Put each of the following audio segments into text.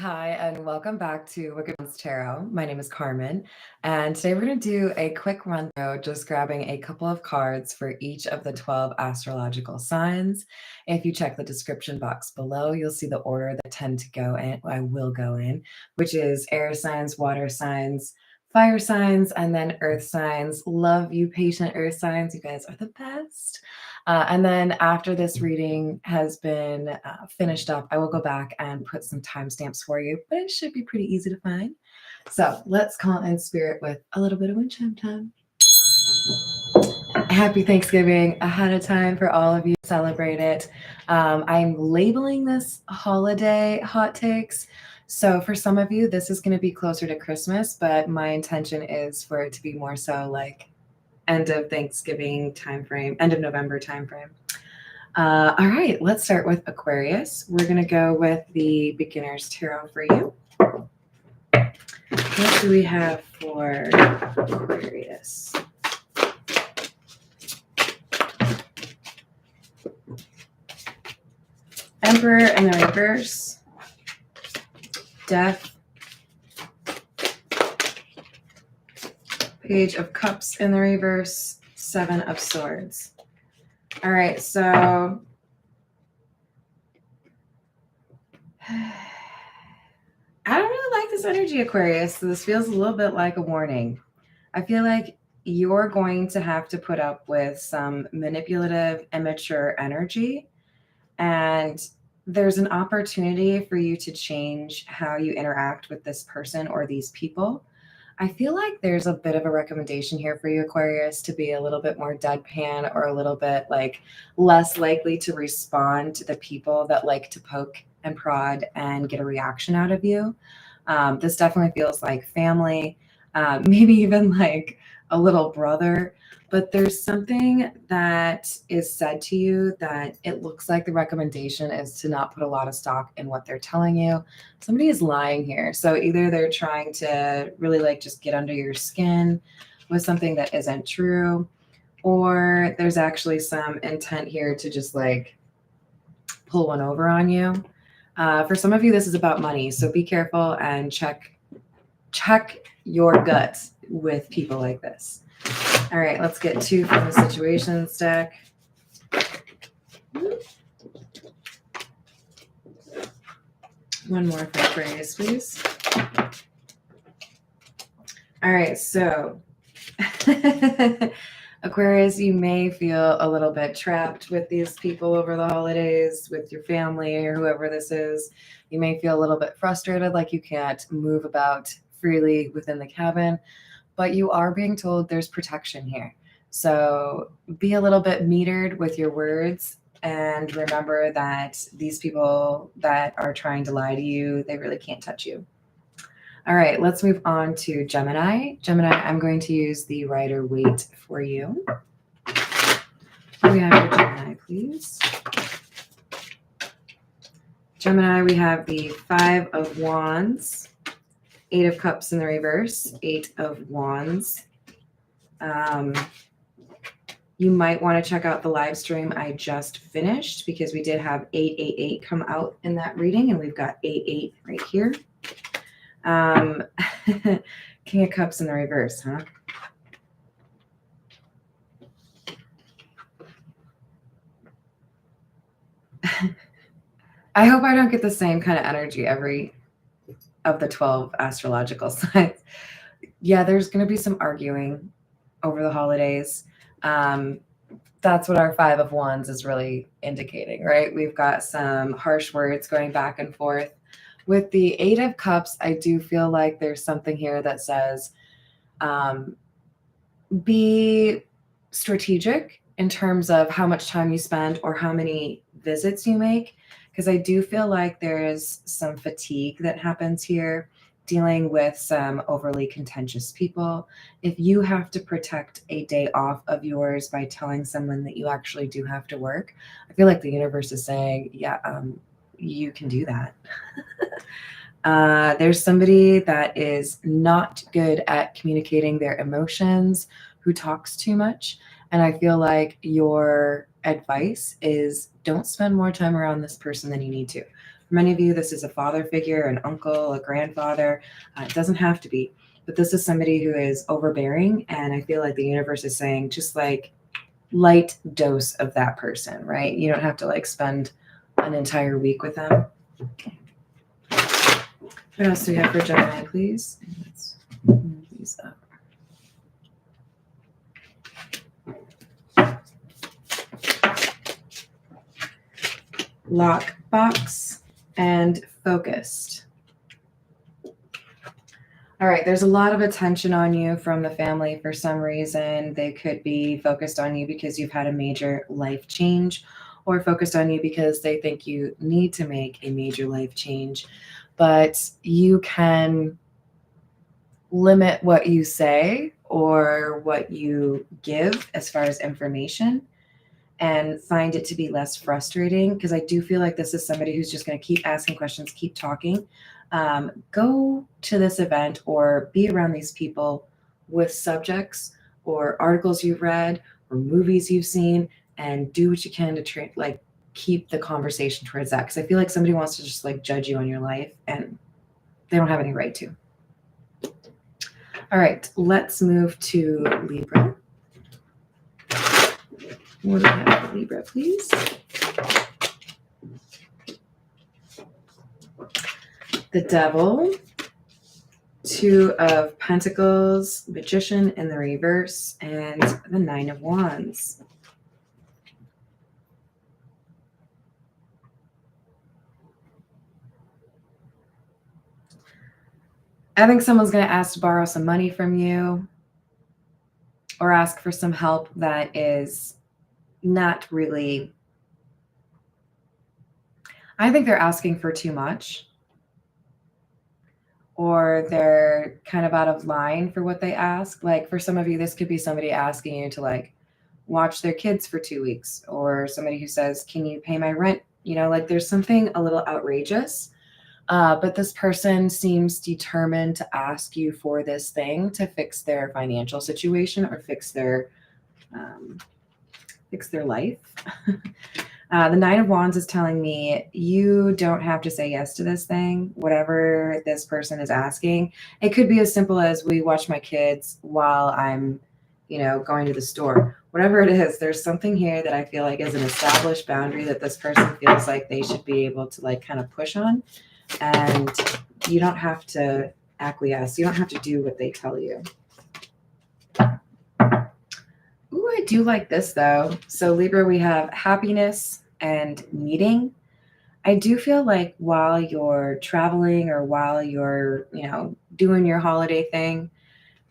Hi, and welcome back to Wicked Ones Tarot. My name is Carmen, and today we're going to do a quick run through, just grabbing a couple of cards for each of the 12 astrological signs. If you check the description box below, you'll see the order that tend to go in, I will go in, which is air signs, water signs, fire signs, and then earth signs. Love you, patient earth signs. You guys are the best. And then after this reading has been finished up, I will go back and put some timestamps for you, but it should be pretty easy to find. So let's call in spirit with a little bit of wind chime time. Happy Thanksgiving ahead of time for all of you who celebrate it. I'm labeling this holiday hot takes. So for some of you, this is going to be closer to Christmas, but my intention is for it to be more so like end of Thanksgiving timeframe, end of November timeframe. All right, let's start with Aquarius. We're going to go with the beginner's tarot for you. What do we have for Aquarius? Emperor in the reverse, Death, Page of Cups in the reverse, Seven of Swords. All right, so I don't really like this energy, Aquarius. So this feels a little bit like a warning. I feel like you're going to have to put up with some manipulative, immature energy. And there's an opportunity for you to change how you interact with this person or these people. I feel like there's a bit of a recommendation here for you, Aquarius, to be a little bit more deadpan or a little bit like less likely to respond to the people that like to poke and prod and get a reaction out of you. This definitely feels like family, maybe even like a little brother. But there's something that is said to you that it looks like the recommendation is to not put a lot of stock in what they're telling you. Somebody is lying here. So either they're trying to really like just get under your skin with something that isn't true, or there's actually some intent here to just like pull one over on you. For some of you, this is about money. So be careful and check your guts with people like this. All right, let's get two from the situations deck. One more for Aquarius, please. All right, so Aquarius, you may feel a little bit trapped with these people over the holidays, with your family or whoever this is. You may feel a little bit frustrated, like you can't move about freely within the cabin. But you are being told there's protection here. So be a little bit metered with your words and remember that these people that are trying to lie to you, they really can't touch you. All right, let's move on to Gemini. Gemini, I'm going to use the Rider-Waite for you. We have your Gemini, please. Gemini, we have the Five of Wands, Eight of Cups in the reverse, Eight of Wands. You might want to check out the live stream I just finished because we did have 888 come out in that reading, and we've got 88 right here. King of Cups in the reverse, huh? I hope I don't get the same kind of energy every of the 12 astrological signs. Yeah, there's going to be some arguing over the holidays. That's what our Five of Wands is really indicating, right? We've got some harsh words going back and forth. With the Eight of Cups, I do feel like there's something here that says be strategic in terms of how much time you spend or how many visits you make, because I do feel like there's some fatigue that happens here dealing with some overly contentious people. If you have to protect a day off of yours by telling someone that you actually do have to work, I feel like the universe is saying, yeah, you can do that. There's somebody that is not good at communicating their emotions, who talks too much. And I feel like your advice is don't spend more time around this person than you need to. For many of you, this is a father figure, an uncle, a grandfather. It doesn't have to be, but this is somebody who is overbearing. And I feel like the universe is saying, just like light dose of that person, right? You don't have to like spend an entire week with them. What else do we have for Gemini, please? Let's move these up. Lockbox and focused. All right, there's a lot of attention on you from the family for some reason. They could be focused on you because you've had a major life change, or focused on you because they think you need to make a major life change. But you can limit what you say or what you give as far as information, and find it to be less frustrating, because I do feel like this is somebody who's just going to keep asking questions, keep talking. Go to this event or be around these people with subjects or articles you've read or movies you've seen, and do what you can to keep the conversation towards that, because I feel like somebody wants to just like judge you on your life, and they don't have any right to. All right, let's move to Libra. What do we have for Libra, please? The Devil, Two of Pentacles, Magician in the reverse, and the Nine of Wands. I think someone's going to ask to borrow some money from you, or ask for some help that is not really, I think they're asking for too much, or they're kind of out of line for what they ask. Like for some of you, this could be somebody asking you to like watch their kids for 2 weeks, or somebody who says, can you pay my rent? You know, like there's something a little outrageous, but this person seems determined to ask you for this thing to fix their financial situation or fix their life. The Nine of Wands is telling me you don't have to say yes to this thing, whatever this person is asking. It could be as simple as, we watch my kids while I'm, going to the store. Whatever it is, there's something here that I feel like is an established boundary that this person feels like they should be able to like kind of push on. And you don't have to acquiesce. You don't have to do what they tell you. Ooh, I do like this though. So Libra, we have happiness and meeting. I do feel like while you're traveling or while you're, doing your holiday thing,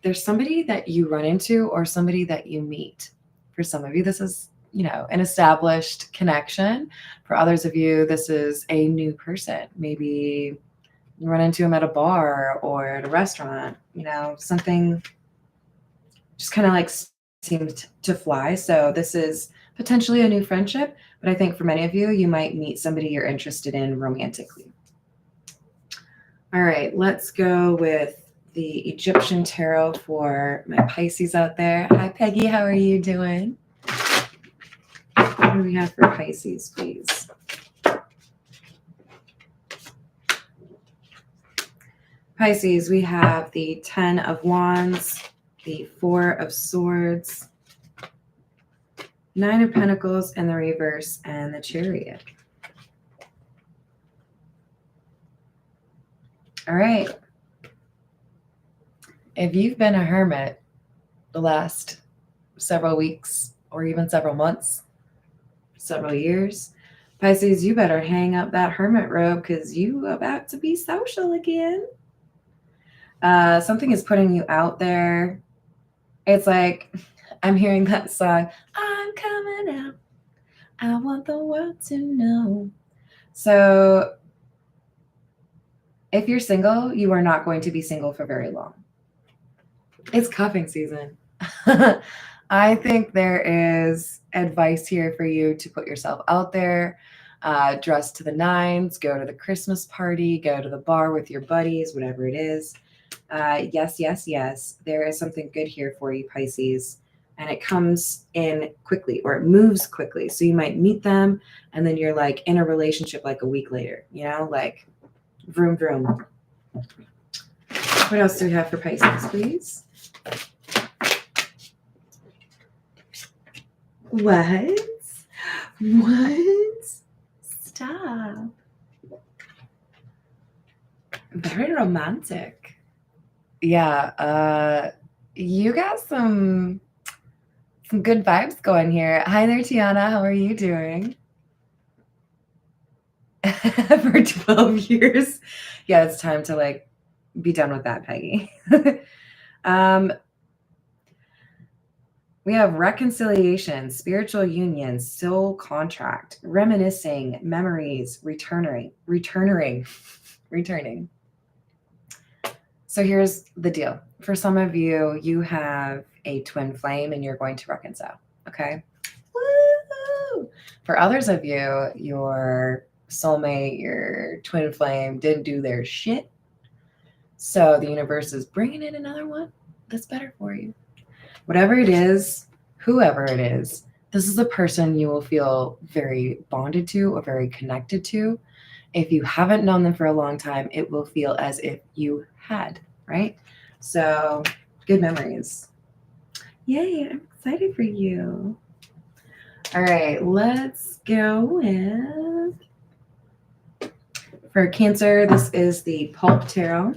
there's somebody that you run into or somebody that you meet. For some of you, this is, an established connection. For others of you, this is a new person. Maybe you run into them at a bar or at a restaurant, something just kind of like seems to fly. So this is potentially a new friendship, but I think for many of you, you might meet somebody you're interested in romantically. All right, let's go with the Egyptian tarot for my Pisces out there. Hi, Peggy. How are you doing? What do we have for Pisces, please? Pisces, we have the 10 of Wands, the 4 of Swords, 9 of Pentacles in the reverse, and the Chariot. All right. If you've been a hermit the last several weeks or even several months, several years, Pisces, you better hang up that hermit robe, because you about to be social again. Something is putting you out there. It's like, I'm hearing that song, I'm coming out. I want the world to know. So if you're single, you are not going to be single for very long. It's cuffing season. I think there is advice here for you to put yourself out there, dress to the nines, go to the Christmas party, go to the bar with your buddies, whatever it is. Yes. There is something good here for you, Pisces. and it comes in quickly or it moves quickly. So you might meet them and then you're like in a relationship like a week later, you know, like vroom, vroom. What else do we have for Pisces, please? What? What? Stop. Very romantic. Yeah, you got some good vibes going here. Hi there, Tiana. How are you doing? For 12 years. Yeah, it's time to like be done with that, Peggy. We have reconciliation, spiritual union, soul contract, reminiscing, memories, returning. So here's the deal. For some of you, you have a twin flame and you're going to reconcile. Okay. Woo! For others of you, your soulmate, your twin flame didn't do their shit. So the universe is bringing in another one that's better for you. Whatever it is, whoever it is, this is a person you will feel very bonded to or very connected to. If you haven't known them for a long time, it will feel as if you had, right? So good memories. Yay, I'm excited for you. All right, let's go with, for Cancer, this is the Pulp Tarot.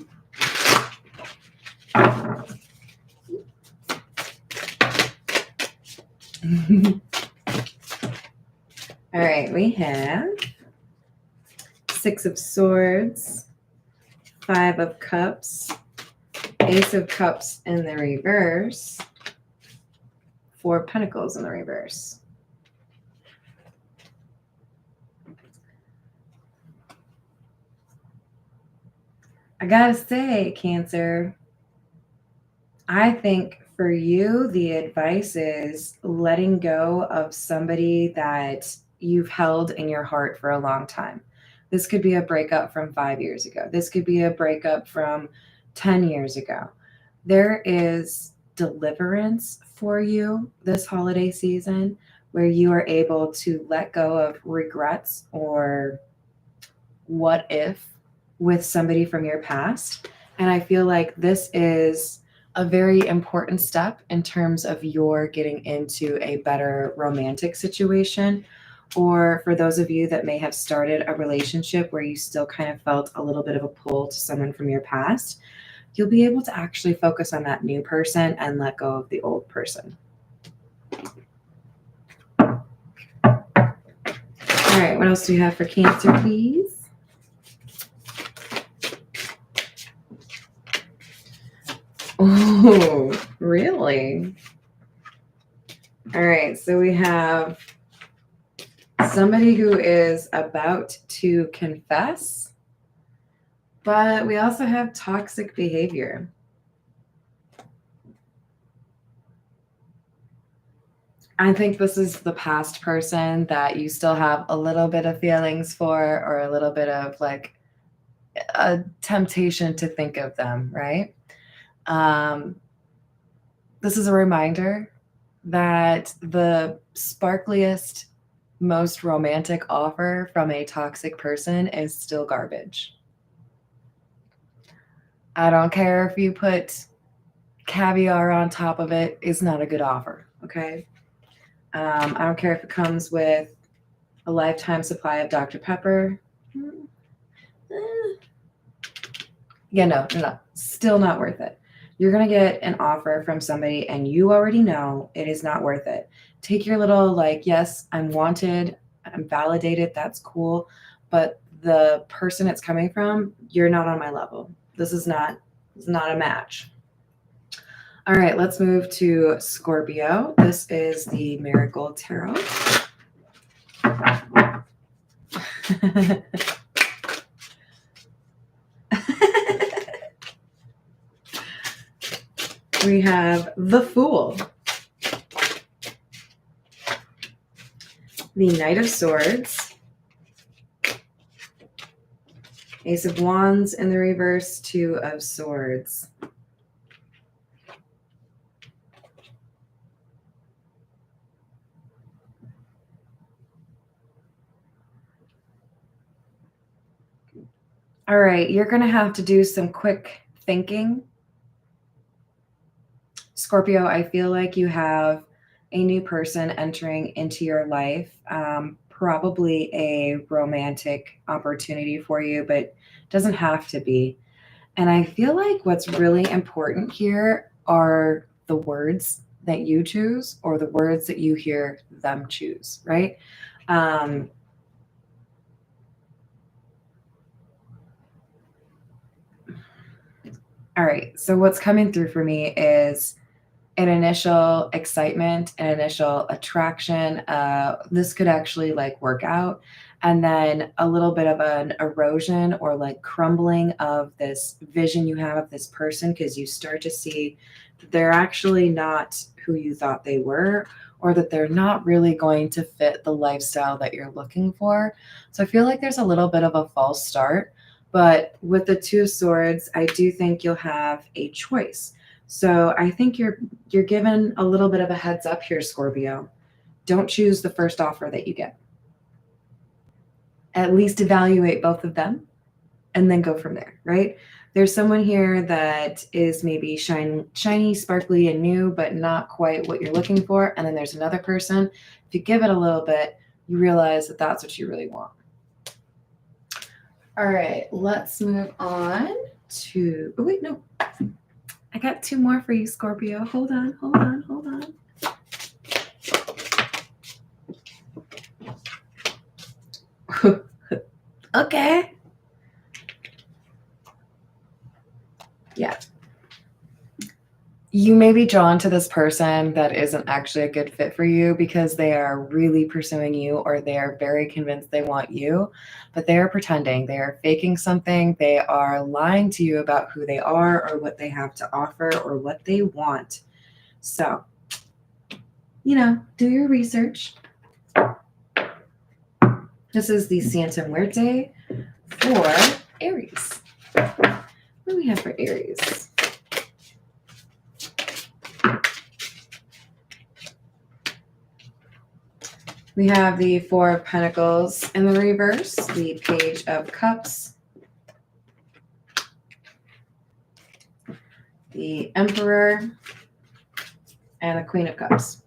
All right, we have Six of Swords, Five of Cups, Ace of Cups in the reverse, Four of Pentacles in the reverse. I gotta say, Cancer, I think for you, the advice is letting go of somebody that you've held in your heart for a long time. This could be a breakup from 5 years ago. This could be a breakup from 10 years ago. There is deliverance for you this holiday season where you are able to let go of regrets or what if with somebody from your past. And I feel like this is a very important step in terms of your getting into a better romantic situation. Or for those of you that may have started a relationship where you still kind of felt a little bit of a pull to someone from your past, you'll be able to actually focus on that new person and let go of the old person. All right, what else do you have for Cancer, please? Oh, really? All right, so we have somebody who is about to confess, but we also have toxic behavior. I think this is the past person that you still have a little bit of feelings for or a little bit of like a temptation to think of them, right? This is a reminder that the sparkliest, most romantic offer from a toxic person is still garbage. I don't care if you put caviar on top of it, it's not a good offer, okay? I don't care if it comes with a lifetime supply of Dr. Pepper. Yeah, no, still not worth it. You're going to get an offer from somebody and you already know it is not worth it. Take your little like, yes, I'm wanted, I'm validated, that's cool. But the person it's coming from, you're not on my level. This is not a match. All right, let's move to Scorpio. This is the Marigold Tarot. We have the Fool, the Knight of Swords, Ace of Wands in the reverse, Two of Swords. All right, you're going to have to do some quick thinking. Scorpio, I feel like you have a new person entering into your life, probably a romantic opportunity for you, but doesn't have to be. And I feel like what's really important here are the words that you choose or the words that you hear them choose, right? Um, all right, so what's coming through for me is an initial excitement, an initial attraction. This could actually like work out. And then a little bit of an erosion or like crumbling of this vision you have of this person because you start to see that they're actually not who you thought they were, or that they're not really going to fit the lifestyle that you're looking for. So I feel like there's a little bit of a false start. But with the Two of Swords, I do think you'll have a choice. So I think you're given a little bit of a heads up here, Scorpio. Don't choose the first offer that you get. At least evaluate both of them and then go from there, right? There's someone here that is maybe shiny, sparkly, and new, but not quite what you're looking for. And then there's another person. If you give it a little bit, you realize that that's what you really want. All right, let's move on to, oh wait, no. I got two more for you, Scorpio. Hold on, hold on, hold on. Okay. Yeah. You may be drawn to this person that isn't actually a good fit for you because they are really pursuing you or they are very convinced they want you, but they are pretending. They are faking something. They are lying to you about who they are or what they have to offer or what they want. So, do your research. This is the Santa Muerte for Aries. What do we have for Aries? We have the Four of Pentacles in the reverse, the Page of Cups, the Emperor, and the Queen of Cups.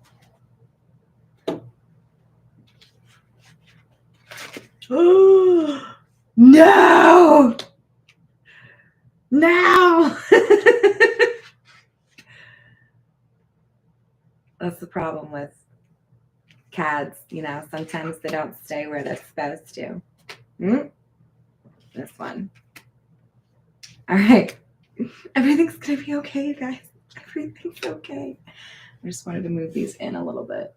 Oh, no! No! That's the problem with cads, sometimes they don't stay where they're supposed to. This one. All right. Everything's going to be okay, you guys. Everything's okay. I just wanted to move these in a little bit.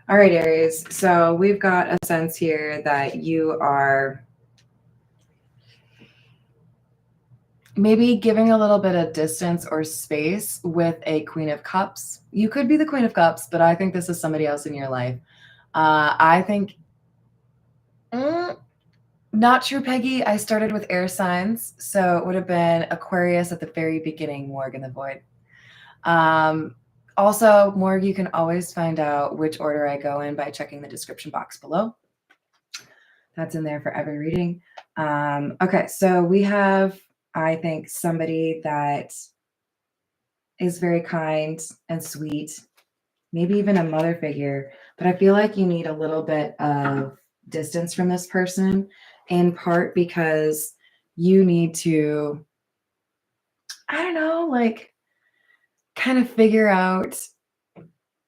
All right, Aries. So we've got a sense here that you are maybe giving a little bit of distance or space with a Queen of Cups. You could be the Queen of Cups, but I think this is somebody else in your life. I think, not true, Peggy. I started with air signs, so it would have been Aquarius at the very beginning, Morg in the Void. Also, Morg, you can always find out which order I go in by checking the description box below. That's in there for every reading. Okay, so we have, I think, somebody that is very kind and sweet, maybe even a mother figure, but I feel like you need a little bit of distance from this person, in part because you need to, I don't know, like kind of figure out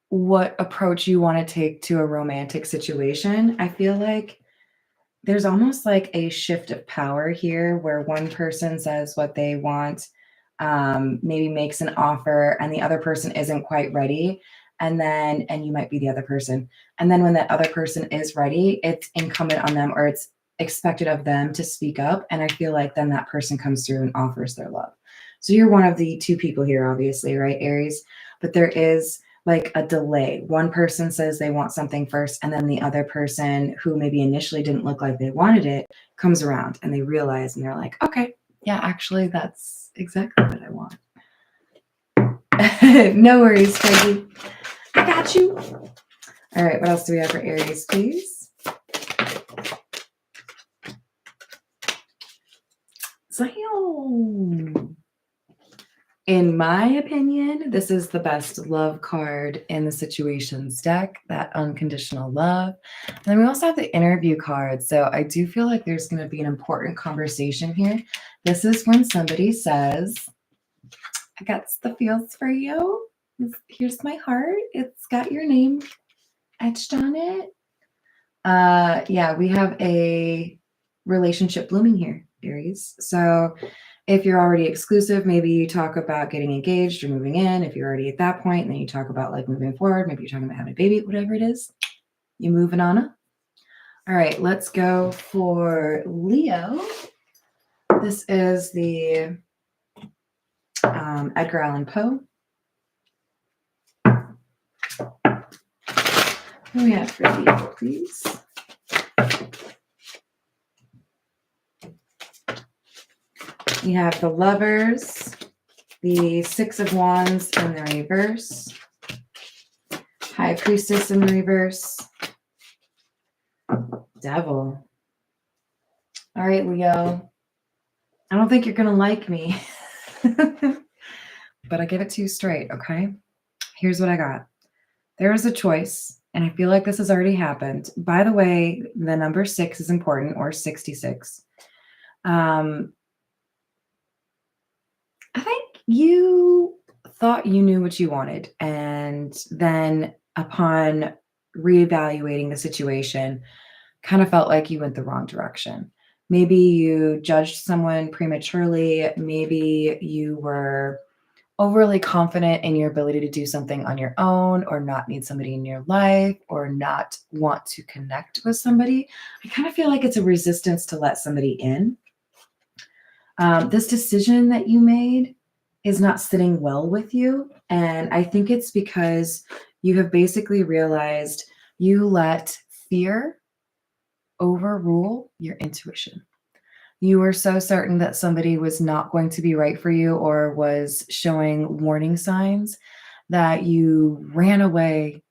what approach you want to take to a romantic situation. I feel like there's almost like a shift of power here where one person says what they want, maybe makes an offer, and the other person isn't quite ready. And you might be the other person. And then when that other person is ready, it's incumbent on them or it's expected of them to speak up. And I feel like then that person comes through and offers their love. So you're one of the two people here, obviously, right, Aries? But there is like a delay. One person says they want something first, and then the other person who maybe initially didn't look like they wanted it comes around and they realize and they're like, okay, yeah, actually, that's exactly what I want. No worries, Peggy. I got you. All right, what else do we have for Aries, please? So, in my opinion, this is the best love card in the situations deck, that unconditional love. And then we also have the interview card. So I do feel like there's going to be an important conversation here. This is when somebody says, I got the feels for you. Here's my heart. It's got your name etched on it. Yeah, we have a relationship blooming here, Aries. So if you're already exclusive, maybe you talk about getting engaged or moving in. If you're already at that point, then you talk about like moving forward. Maybe you're talking about having a baby, whatever it is. You moving on up. All right, let's go for Leo. This is the Edgar Allan Poe. What do we have for Leo, please? We have the Lovers, the Six of Wands in the reverse, High Priestess in the reverse, Devil. All right, Leo. I don't think you're going to like me, but I give it to you straight, okay? Here's what I got. There is a choice, and I feel like this has already happened. By the way, the number 6 is important, or 66. I think you thought you knew what you wanted, and then upon reevaluating the situation, kind of felt like you went the wrong direction. Maybe you judged someone prematurely. Maybe you were overly confident in your ability to do something on your own, or not need somebody in your life, or not want to connect with somebody. I kind of feel like it's a resistance to let somebody in. This decision that you made is not sitting well with you. And I think it's because you have basically realized you let fear overrule your intuition. You were so certain that somebody was not going to be right for you, or was showing warning signs, that you ran away,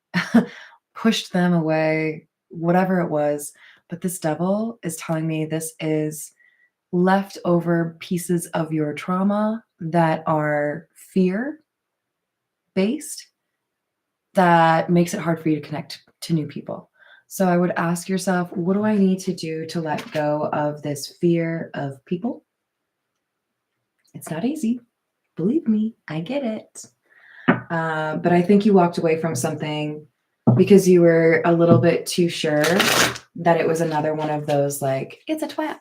pushed them away, whatever it was. But this Devil is telling me this is leftover pieces of your trauma that are fear based, that makes it hard for you to connect to new people. So I would ask yourself, what do I need to do to let go of this fear of people? It's not easy. Believe me, I get it. But I think you walked away from something because you were a little bit too sure that it was another one of those, like, it's a twat.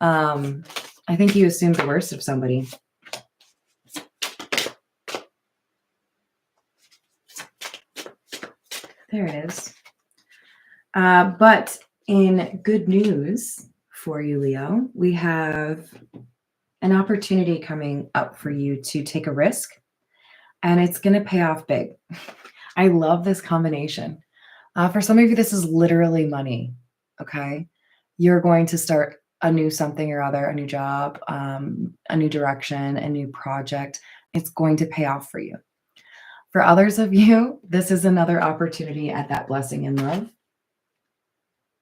I think you assumed the worst of somebody. There it is. But in good news for you, Leo, we have an opportunity coming up for you to take a risk, and it's going to pay off big. I love this combination. For some of you, this is literally money, okay? You're going to start a new something or other, a new job, a new direction, a new project. It's going to pay off for you. For others of you, this is another opportunity at that blessing in love.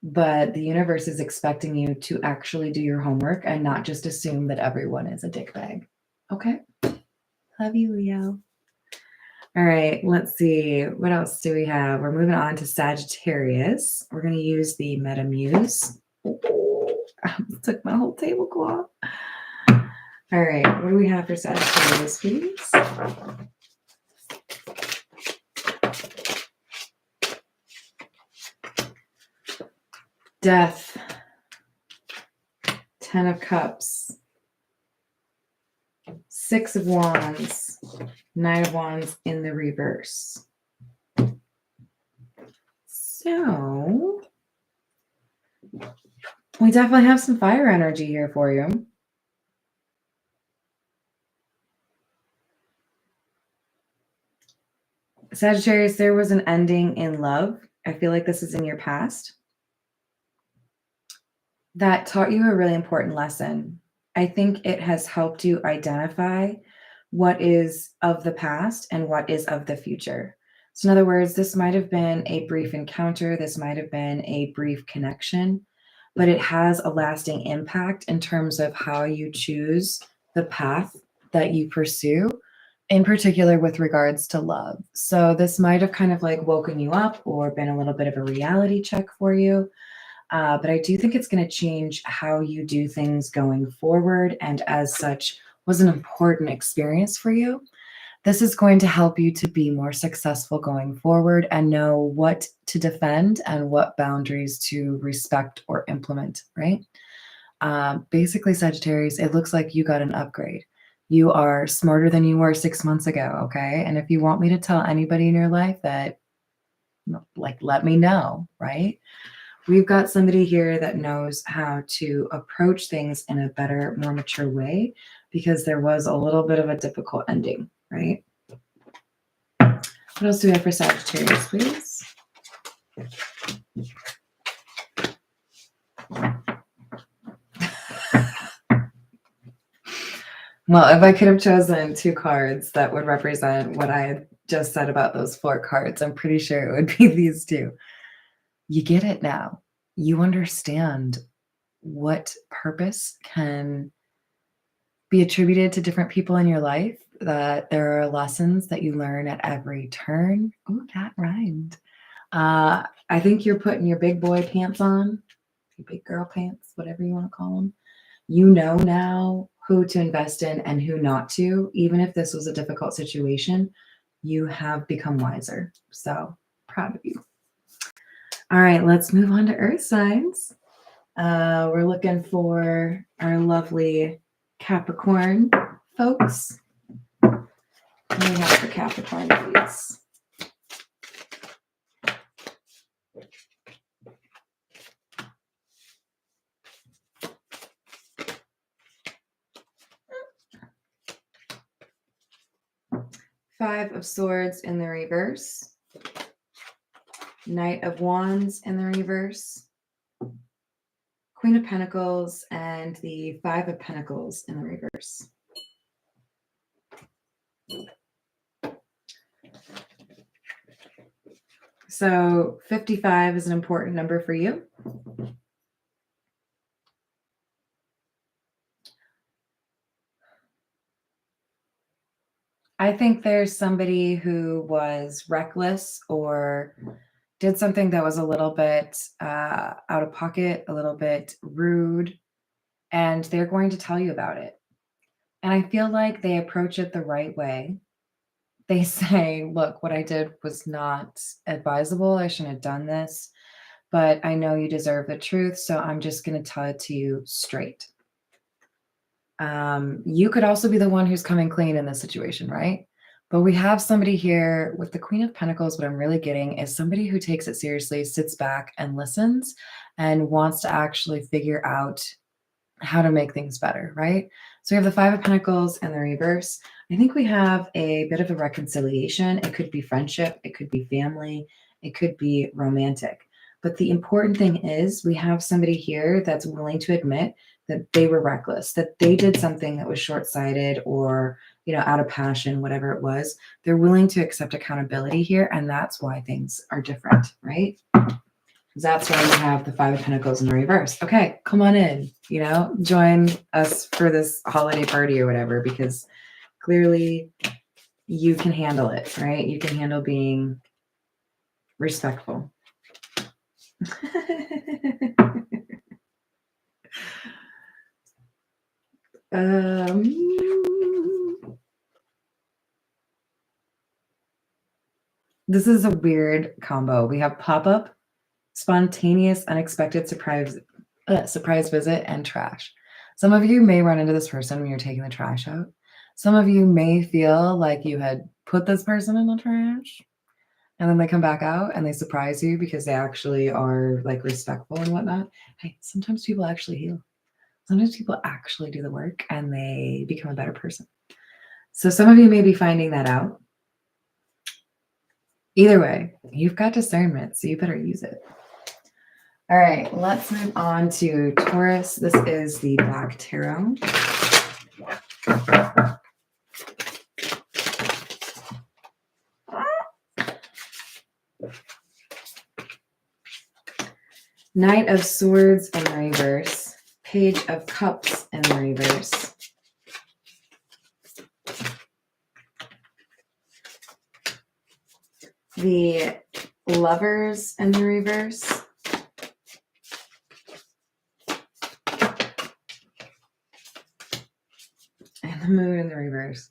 But the universe is expecting you to actually do your homework and not just assume that everyone is a dickbag. Okay? Love you, Leo. All right, let's see. What else do we have? We're moving on to Sagittarius. We're going to use the Meta Muse. Oh, I took my whole tablecloth. All right, what do we have for Sagittarius, please? Death. 10 of Cups. 6 of Wands. 9 of Wands in the reverse. So, we definitely have some fire energy here for you. Sagittarius, there was an ending in love. I feel like this is in your past that taught you a really important lesson. I think it has helped you identify what is of the past and what is of the future. So in other words, this might have been a brief encounter. This might have been a brief connection, but it has a lasting impact in terms of how you choose the path that you pursue, in particular with regards to love. So this might have kind of like woken you up or been a little bit of a reality check for you. But I do think it's going to change how you do things going forward, and as such, was an important experience for you. This is going to help you to be more successful going forward and know what to defend and what boundaries to respect or implement, right? Basically, Sagittarius, it looks like you got an upgrade. You are smarter than you were 6 months ago, okay? And if you want me to tell anybody in your life that, like, let me know, right? We've got somebody here that knows how to approach things in a better, more mature way, because there was a little bit of a difficult ending, right? What else do we have for Sagittarius, please? Well, if I could have chosen 2 cards that would represent what I had just said about those 4 cards, I'm pretty sure it would be these 2. You get it now. You understand what purpose can be attributed to different people in your life, that there are lessons that you learn at every turn. Oh, that rhymed. I think you're putting your big boy pants on, your big girl pants, whatever you want to call them. You know now who to invest in and who not to. Even if this was a difficult situation, you have become wiser. So proud of you. All right, let's move on to earth signs. We're looking for our lovely Capricorn folks. What do we have for Capricorn, please? Five of Swords in the reverse. Knight of Wands in the reverse. Queen of Pentacles and the Five of Pentacles in the reverse. So 55 is an important number for you. I think there's somebody who was reckless or did something that was a little bit out of pocket, a little bit rude, and they're going to tell you about it. And I feel like they approach it the right way. They say, look, what I did was not advisable. I shouldn't have done this, but I know you deserve the truth, so I'm just going to tell it to you straight. You could also be the one who's coming clean in this situation, right? But we have somebody here with the Queen of Pentacles. What I'm really getting is somebody who takes it seriously, sits back and listens and wants to actually figure out how to make things better, right? So we have the Five of Pentacles and the reverse. I think we have a bit of a reconciliation. It could be friendship, it could be family, it could be romantic. But the important thing is we have somebody here that's willing to admit that they were reckless, that they did something that was short-sighted or, out of passion, whatever it was. They're willing to accept accountability here, and that's why things are different, right? That's why we have the Five of Pentacles in the reverse. Okay, come on in, join us for this holiday party or whatever, because clearly you can handle it, right? You can handle being respectful. This is a weird combo. We have pop-up, spontaneous, unexpected surprise visit, and trash. Some of you may run into this person when you're taking the trash out. Some of you may feel like you had put this person in the trash, and then they come back out and they surprise you because they actually are like respectful and whatnot. Hey, sometimes people actually heal. Sometimes people actually do the work and they become a better person. So some of you may be finding that out. Either way, you've got discernment, so you better use it. All right, let's move on to Taurus. This is the Black Tarot. Knight of Swords in the reverse. Page of Cups in the reverse. The Lovers in the reverse. And the Moon in the reverse.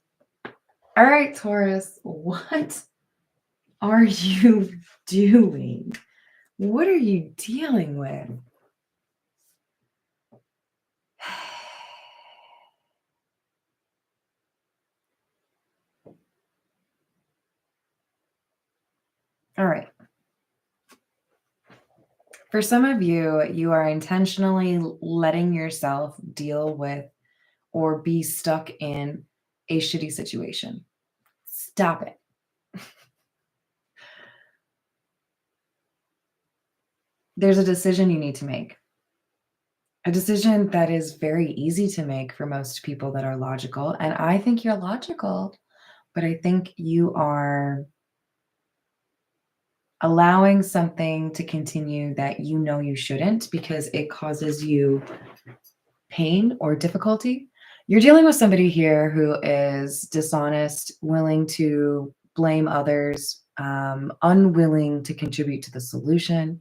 All right, Taurus, what are you doing? What are you dealing with? All right. For some of you, you are intentionally letting yourself deal with or be stuck in a shitty situation. Stop it. There's a decision you need to make. A decision that is very easy to make for most people that are logical. And I think you're logical, but I think you are allowing something to continue that you know you shouldn't because it causes you pain or difficulty. You're dealing with somebody here who is dishonest, willing to blame others, unwilling to contribute to the solution,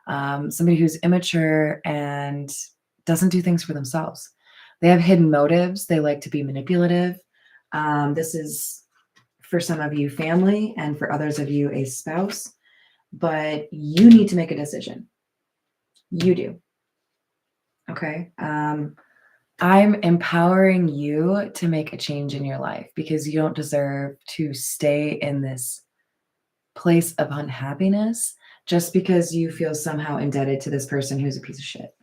somebody who's immature and doesn't do things for themselves. They have hidden motives. They like to be manipulative. This is, for some of you, family, and for others of you, a spouse. But you need to make a decision. You do. Okay. I'm empowering you to make a change in your life because you don't deserve to stay in this place of unhappiness just because you feel somehow indebted to this person who's a piece of shit.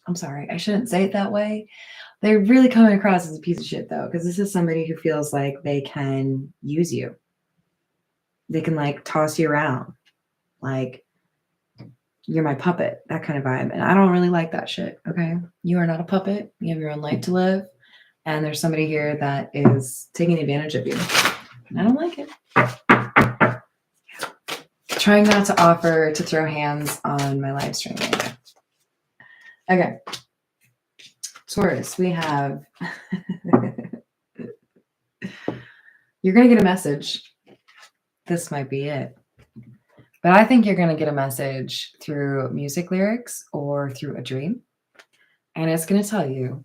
I'm sorry, I shouldn't say it that way. They're really coming across as a piece of shit though, because this is somebody who feels like they can use you. They can like toss you around. Like, you're my puppet, that kind of vibe. And I don't really like that shit, okay? You are not a puppet. You have your own life to live. And there's somebody here that is taking advantage of you. And I don't like it. Trying not to offer to throw hands on my live stream later. Okay. Taurus, we have... You're going to get a message. This might be it. But I think you're going to get a message through music lyrics or through a dream. And it's going to tell you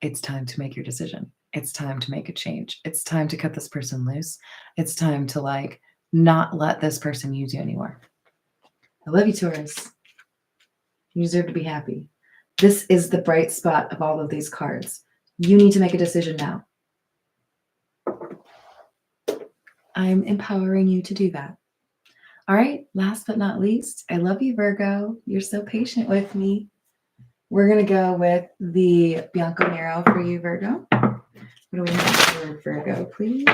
it's time to make your decision. It's time to make a change. It's time to cut this person loose. It's time to like not let this person use you anymore. I love you, Taurus. You deserve to be happy. This is the bright spot of all of these cards. You need to make a decision now. I'm empowering you to do that. All right, last but not least, I love you, Virgo. You're so patient with me. We're going to go with the Bianco Nero for you, Virgo. What do we have for Virgo, please?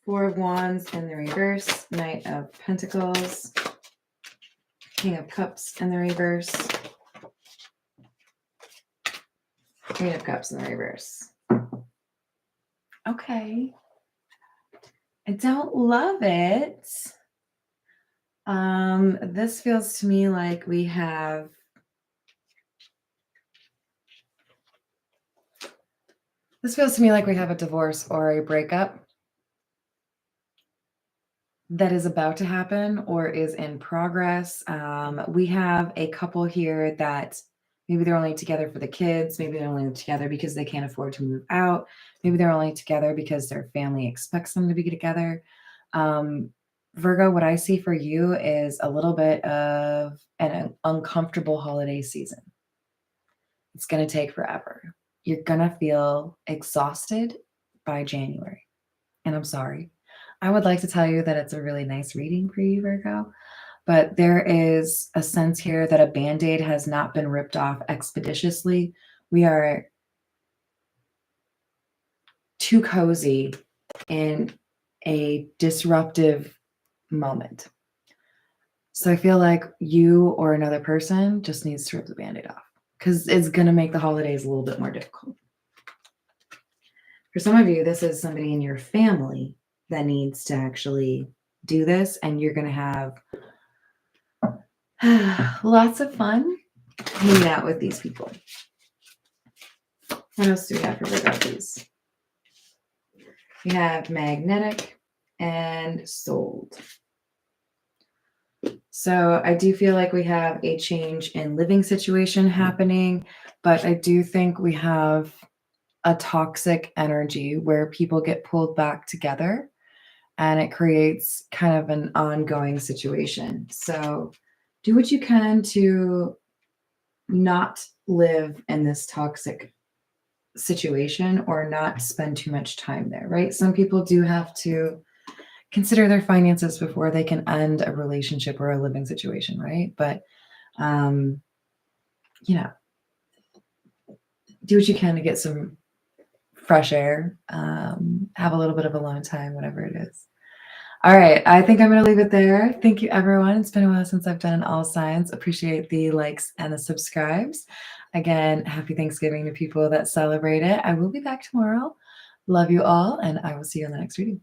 Four of Wands in the reverse, Knight of Pentacles, King of Cups in the reverse, Queen of Cups in the reverse. Okay. I don't love it. This feels to me like we have a divorce or a breakup that is about to happen or is in progress. We have a couple here that maybe they're only together for the kids. Maybe they're only together because they can't afford to move out. Maybe they're only together because their family expects them to be together. Virgo, what I see for you is a little bit of an uncomfortable holiday season. It's going to take forever. You're going to feel exhausted by January. And I'm sorry. I would like to tell you that it's a really nice reading for you, Virgo. But there is a sense here that a Band-Aid has not been ripped off expeditiously. We are too cozy in a disruptive moment. So I feel like you or another person just needs to rip the Band-Aid off because it's going to make the holidays a little bit more difficult. For some of you, this is somebody in your family that needs to actually do this, and you're going to have lots of fun hanging out with these people. What else do we have for Virgo, please? We have magnetic and sold. So I do feel like we have a change in living situation happening, but I do think we have a toxic energy where people get pulled back together and it creates kind of an ongoing situation. So do what you can to not live in this toxic situation or not spend too much time there, right? Some people do have to consider their finances before they can end a relationship or a living situation, right? But you know, do what you can to get some fresh air, have a little bit of alone time, whatever it is. All right, I think I'm going to leave it there. Thank you, everyone. It's been a while since I've done an all signs. Appreciate the likes and the subscribes. Again, happy Thanksgiving to people that celebrate it. I will be back tomorrow. Love you all, and I will see you in the next reading.